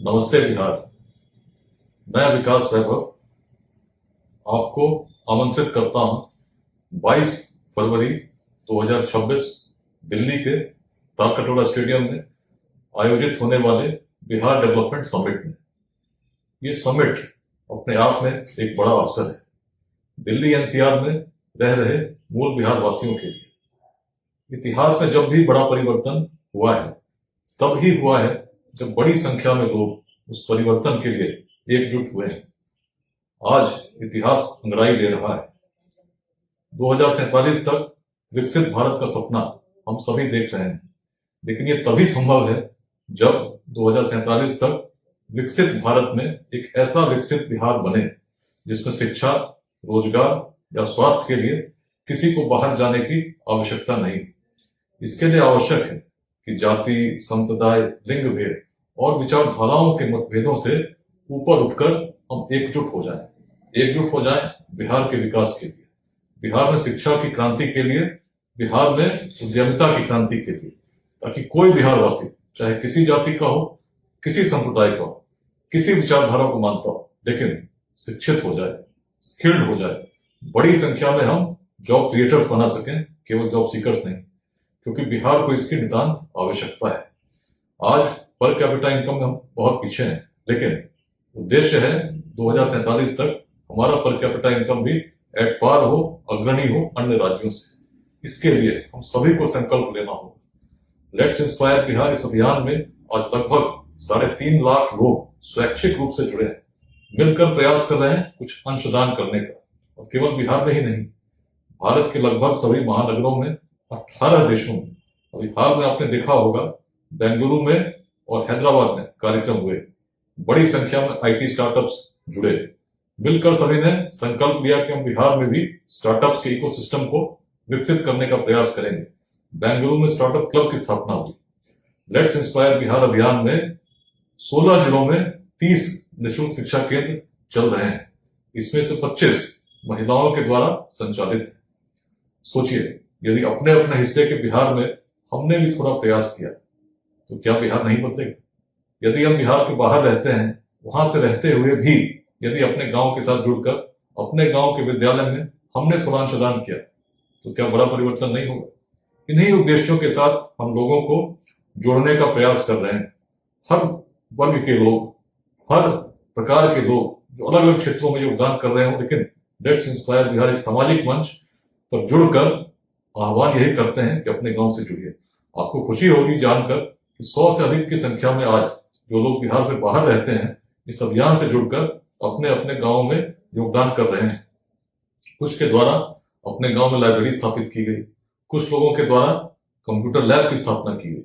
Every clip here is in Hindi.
नमस्ते बिहार। मैं विकास वैभव आपको आमंत्रित करता हूं 22 फरवरी 2026 दिल्ली के तालकटोरा स्टेडियम में आयोजित होने वाले बिहार डेवलपमेंट समिट में। ये समिट अपने आप में एक बड़ा अवसर है दिल्ली एनसीआर में रह रहे मूल बिहार वासियों के लिए। इतिहास में जब भी बड़ा परिवर्तन हुआ है तब ही हुआ है जब बड़ी संख्या में लोग उस परिवर्तन के लिए एकजुट हुए हैं। आज इतिहास अंगड़ाई ले रहा है। 2047 तक विकसित भारत का सपना हम सभी देख रहे हैं, लेकिन ये तभी संभव है जब 2047 तक विकसित भारत में एक ऐसा विकसित बिहार बने जिसमें शिक्षा, रोजगार या स्वास्थ्य के लिए किसी को बाहर जाने की आवश्यकता नहीं। इसके लिए आवश्यक है कि जाति, संप्रदाय, लिंग भेद और विचारधाराओं के मतभेदों से ऊपर उठकर हम एकजुट हो जाएं बिहार के विकास के लिए, बिहार में शिक्षा की क्रांति के लिए, बिहार में उद्यमिता की क्रांति के लिए, ताकि कोई बिहारवासी चाहे किसी जाति का हो, किसी संप्रदाय का हो, किसी विचारधारा को मानता हो, लेकिन शिक्षित हो जाए, स्किल्ड हो जाए। बड़ी संख्या में हम जॉब क्रिएटर्स बना सकें, केवल जॉब सीकर्स नहीं, क्योंकि बिहार को इसकी नितांत आवश्यकता है। आज पर कैपिटा इनकम में हम बहुत पीछे हैं, लेकिन उद्देश्य है 2047 तक हमारा पर कैपिटा इनकम भी एट पार हो, अग्रणी हो अन्य राज्यों से। इसके लिए हम सभी को संकल्प लेना होगा। लेट्स इंस्पायर बिहार इस अभियान में आज लगभग 3.5 लाख लोग स्वैच्छिक रूप से जुड़े हैं, मिलकर प्रयास कर रहे हैं कुछ अंशदान करने का। और केवल बिहार में ही नहीं, भारत के लगभग सभी महानगरों में, 18 देशों में। अभी हाल में आपने देखा होगा बेंगलुरु में और हैदराबाद में कार्यक्रम हुए। बड़ी संख्या में आईटी स्टार्टअप्स जुड़े। मिलकर सभी ने संकल्प लिया कि हम बिहार में भी स्टार्टअप्स के इकोसिस्टम को विकसित करने का प्रयास करेंगे। बेंगलुरु में स्टार्टअप क्लब की स्थापना हुई। लेट्स इंस्पायर बिहार अभियान में 16 जिलों में 30 निःशुल्क शिक्षा केंद्र चल रहे हैं। इसमें से 25 महिलाओं के द्वारा संचालित है। सोचिए, यदि अपने अपने हिस्से के बिहार में हमने भी थोड़ा प्रयास किया तो क्या बिहार नहीं बदलेगा? यदि हम बिहार के बाहर रहते हैं, वहां से रहते हुए भी यदि अपने गांव के साथ जुड़कर अपने गांव के विद्यालय में हमने थोड़ा अंशदान किया तो क्या बड़ा परिवर्तन नहीं होगा? इन्हीं उद्देश्यों के साथ हम लोगों को जोड़ने का प्रयास कर रहे हैं। हर वर्ग के लोग, हर प्रकार के लोग जो अलग अलग क्षेत्रों में योगदान कर रहे हो, लेकिन लेट्स इंस्पायर बिहार एक सामाजिक मंच पर जुड़कर आह्वान यही करते हैं कि अपने गांव से जुड़िए। आपको खुशी होगी जानकर कि 100 से अधिक की संख्या में आज जो लोग बिहार से बाहर रहते हैं इस अभियान से जुड़कर अपने अपने गांव में योगदान कर रहे हैं। कुछ के द्वारा अपने गांव में लाइब्रेरी स्थापित की गई, कुछ लोगों के द्वारा कंप्यूटर लैब की स्थापना की गई,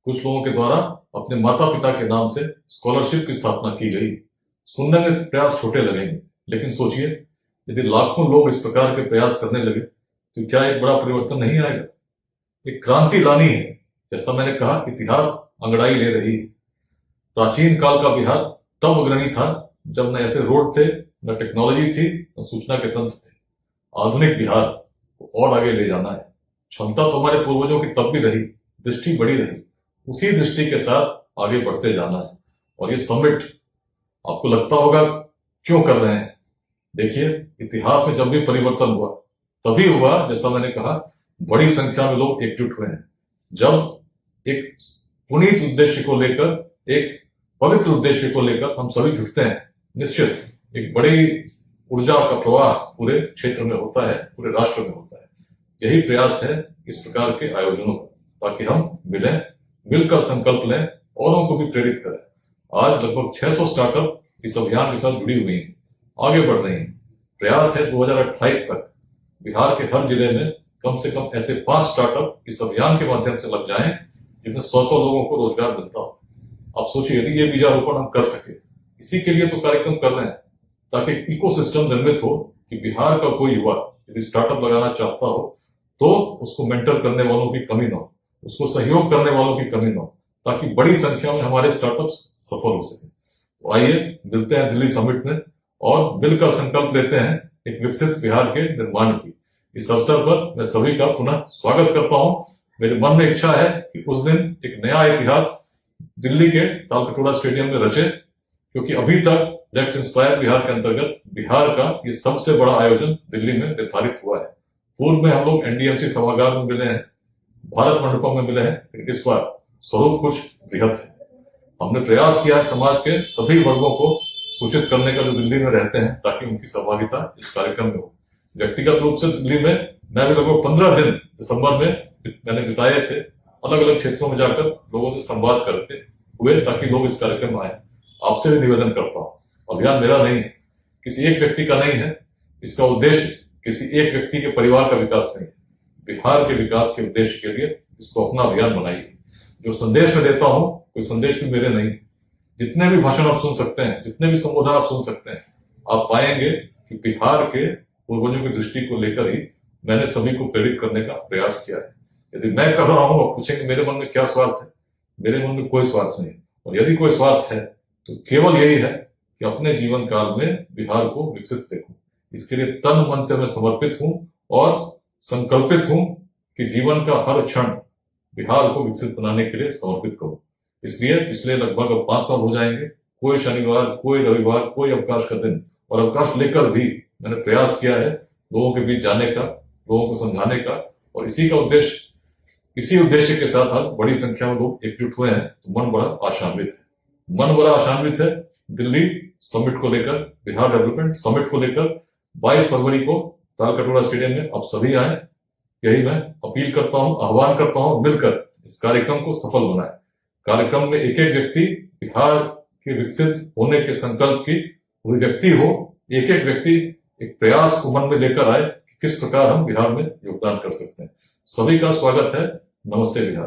कुछ लोगों के द्वारा अपने माता पिता के नाम से स्कॉलरशिप की स्थापना की गई। सुनने में प्रयास छोटे लगेंगे, लेकिन सोचिए यदि लाखों लोग इस प्रकार के प्रयास करने लगे तो क्या एक बड़ा परिवर्तन नहीं आएगा? एक क्रांति लानी है। जैसा मैंने कहा, इतिहास अंगड़ाई ले रही है। प्राचीन काल का बिहार तब अग्रणी था जब न ऐसे रोड थे, न टेक्नोलॉजी थी, न सूचना के तंत्र थे। आधुनिक बिहार को और आगे ले जाना है। क्षमता तो हमारे पूर्वजों की तब भी रही, दृष्टि बड़ी रही, उसी दृष्टि के साथ आगे बढ़ते जाना है। और ये समिट आपको लगता होगा क्यों कर रहे हैं? देखिए, इतिहास में जब भी परिवर्तन हुआ तभी हुआ, जैसा मैंने कहा, बड़ी संख्या में लोग एकजुट हुए हैं। जब एक पुनीत उद्देश्य को लेकर, एक पवित्र उद्देश्य को लेकर हम सभी जुटते हैं, निश्चित एक बड़ी ऊर्जा का प्रवाह पूरे क्षेत्र में होता है, पूरे राष्ट्र में होता है। यही प्रयास है इस प्रकार के आयोजनों का, ताकि हम मिलें, मिलकर संकल्प लें, औरों को भी प्रेरित करें। आज लगभग 600 स्टार्टअप इस अभियान के साथ जुड़ी हुई हैं, आगे बढ़ रही हैं। प्रयास है 2028 तक बिहार के हर जिले में कम से कम ऐसे 5 स्टार्टअप इस अभियान के माध्यम से लग जाएं जिसमें 100 लोगों को रोजगार मिलता हो। आप सोचिए, यदि ये बीजारोपण हम कर सके, इसी के लिए तो कार्यक्रम कर रहे हैं, ताकि इकोसिस्टम निर्मित हो कि बिहार का कोई युवा यदि स्टार्टअप लगाना चाहता हो तो उसको मेंटर करने वालों की कमी ना हो, उसको सहयोग करने वालों की कमी ना हो, ताकि बड़ी संख्या में हमारे स्टार्टअप्स सफल हो सके। तो आइए मिलते हैं दिल्ली समिट में और मिलकर संकल्प लेते हैं एक विकसित बिहार के निर्माण की। इस अवसर पर मैं सभी का पुनः स्वागत करता हूं। मेरे मन में इच्छा है कि उस दिन एक नया इतिहास दिल्ली के तालकटोरा स्टेडियम में रचे, क्योंकि अभी तक लेट्स इंस्पायर बिहार के अंतर्गत बिहार का ये सबसे बड़ा आयोजन दिल्ली में निर्धारित हुआ है। पूर्व में हम लोग एनडीएमसी सभागार में मिले हैं, भारत मंडपम में मिले हैं, लेकिन इस बार स्वरूप कुछ बृहद है। हमने प्रयास किया है समाज के सभी वर्गों को सूचित करने का जो दिल्ली में रहते हैं, ताकि उनकी सहभागिता इस कार्यक्रम में हो। व्यक्तिगत रूप से दिल्ली में मैं भी लगभग 15 दिन दिसंबर में मैंने बिताए थे, अलग अलग क्षेत्रों में जाकर लोगों से संवाद करते हुए, ताकि लोग इस कार्यक्रम में आए। आपसे भी निवेदन करता हूं, अभियान मेरा नहीं है, किसी एक व्यक्ति का नहीं है, इसका उद्देश्य किसी एक व्यक्ति के परिवार का विकास नहीं है, बिहार के विकास के उद्देश्य के लिए इसको अपना अभियान बनाइए। जो संदेश मैं देता हूं, कोई संदेश भी मेरे नहीं। जितने भी भाषण आप सुन सकते हैं, जितने भी संबोधन आप सुन सकते हैं, आप पाएंगे कि बिहार के पूर्वजों की दृष्टि को लेकर ही मैंने सभी को प्रेरित करने का प्रयास किया है। यदि मैं कर रहा हूं, आप पूछेंगे मेरे मन में क्या स्वार्थ है, मेरे मन में कोई स्वार्थ नहीं। और यदि कोई स्वार्थ है तो केवल यही है कि अपने जीवन काल में बिहार को विकसित देखूं। इसके लिए तन मन से मैं समर्पित हूं और संकल्पित हूं कि जीवन का हर क्षण बिहार को विकसित बनाने के लिए समर्पित करूं। इसलिए पिछले लगभग अब 5 साल हो जाएंगे, कोई शनिवार, कोई रविवार, कोई अवकाश का दिन और अवकाश लेकर भी मैंने प्रयास किया है लोगों के बीच जाने का, लोगों को समझाने का। और इसी उद्देश्य के साथ आज बड़ी संख्या में लोग एकजुट हुए हैं, तो मन बड़ा आशान्वित है। मन बड़ा आशान्वित है दिल्ली समिट को लेकर, बिहार डेवलपमेंट समिट को लेकर 22 फरवरी को तालकटोरा स्टेडियम में आप सभी आए, यही मैं अपील करता हूं, आह्वान करता हूं। मिलकर इस कार्यक्रम को सफल बनाए। कार्यक्रम में एक एक व्यक्ति बिहार के विकसित होने के संकल्प की कोई व्यक्ति हो, एक एक व्यक्ति एक प्रयास को मन में लेकर आए कि किस प्रकार हम बिहार में योगदान कर सकते हैं। सभी का स्वागत है। नमस्ते बिहार।